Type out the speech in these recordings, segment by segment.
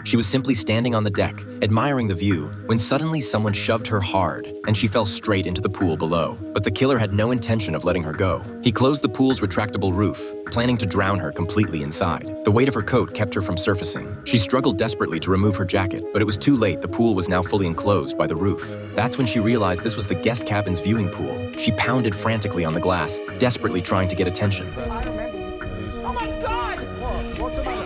She was simply standing on the deck, admiring the view, when suddenly someone shoved her hard, and she fell straight into the pool below. But the killer had no intention of letting her go. He closed the pool's retractable roof, planning to drown her completely inside. The weight of her coat kept her from surfacing. She struggled desperately to remove her jacket, but it was too late. The pool was now fully enclosed by the roof. That's when she realized this was the guest cabin's viewing pool. She pounded frantically on the glass, desperately trying to get attention. Oh my God! What's the matter?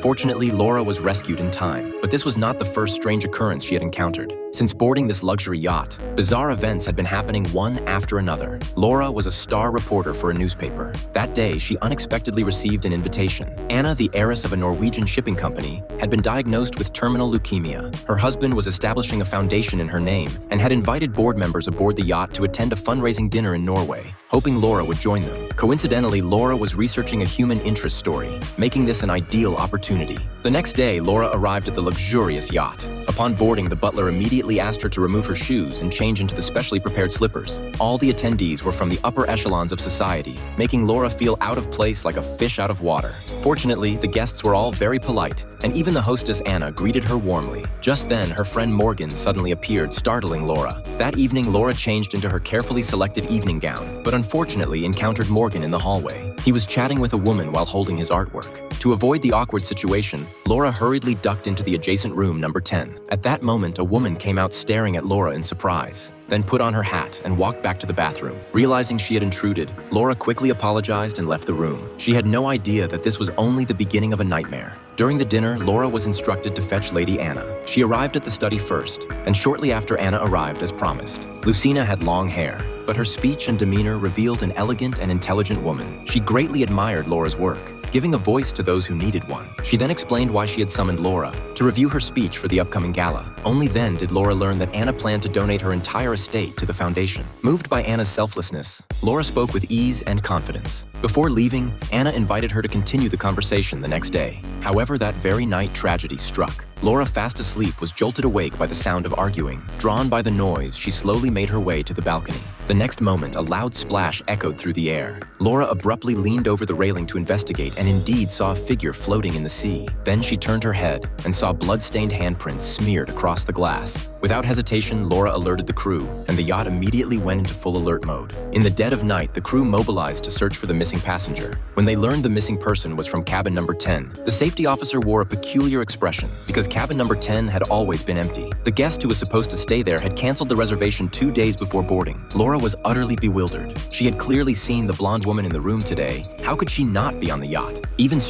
Fortunately, Laura was rescued in time, but this was not the first strange occurrence she had encountered. Since boarding this luxury yacht, bizarre events had been happening one after another. Laura was a star reporter for a newspaper. That day, she unexpectedly received an invitation. Anna, the heiress of a Norwegian shipping company, had been diagnosed with terminal leukemia. Her husband was establishing a foundation in her name and had invited board members aboard the yacht to attend a fundraising dinner in Norway, hoping Laura would join them. Coincidentally, Laura was researching a human interest story, making this an ideal opportunity. The next day, Laura arrived at the luxurious yacht. Upon boarding, the butler immediately asked her to remove her shoes and change into the specially prepared slippers. All the attendees were from the upper echelons of society, making Laura feel out of place like a fish out of water. Fortunately, the guests were all very polite, and even the hostess Anna greeted her warmly. Just then, her friend Morgan suddenly appeared, startling Laura. That evening, Laura changed into her carefully selected evening gown, but unfortunately encountered Morgan in the hallway. He was chatting with a woman while holding his artwork. To avoid the awkward situation, Laura hurriedly ducked into the adjacent room, number 10. At that moment, a woman came out staring at Laura in surprise, then put on her hat and walked back to the bathroom. Realizing she had intruded, Laura quickly apologized and left the room. She had no idea that this was only the beginning of a nightmare. During the dinner, Laura was instructed to fetch Lady Anna. She arrived at the study first, and shortly after Anna arrived as promised. Lucina had long hair, but her speech and demeanor revealed an elegant and intelligent woman. She greatly admired Laura's work, giving a voice to those who needed one. She then explained why she had summoned Laura to review her speech for the upcoming gala. Only then did Laura learn that Anna planned to donate her entire estate to the foundation. Moved by Anna's selflessness, Laura spoke with ease and confidence. Before leaving, Anna invited her to continue the conversation the next day. However, that very night, tragedy struck. Laura, fast asleep, was jolted awake by the sound of arguing. Drawn by the noise, she slowly made her way to the balcony. The next moment, a loud splash echoed through the air. Laura abruptly leaned over the railing to investigate and indeed saw a figure floating in the sea. Then she turned her head and saw blood-stained handprints smeared across the glass. Without hesitation, Laura alerted the crew, and the yacht immediately went into full alert mode. In the dead of night, the crew mobilized to search for the missing passenger. When they learned the missing person was from cabin number 10, the safety officer wore a peculiar expression because cabin number 10 had always been empty. The guest who was supposed to stay there had canceled the reservation 2 days before boarding. Laura was utterly bewildered. She had clearly seen the blonde woman in the room today. How could she not be on the yacht? Even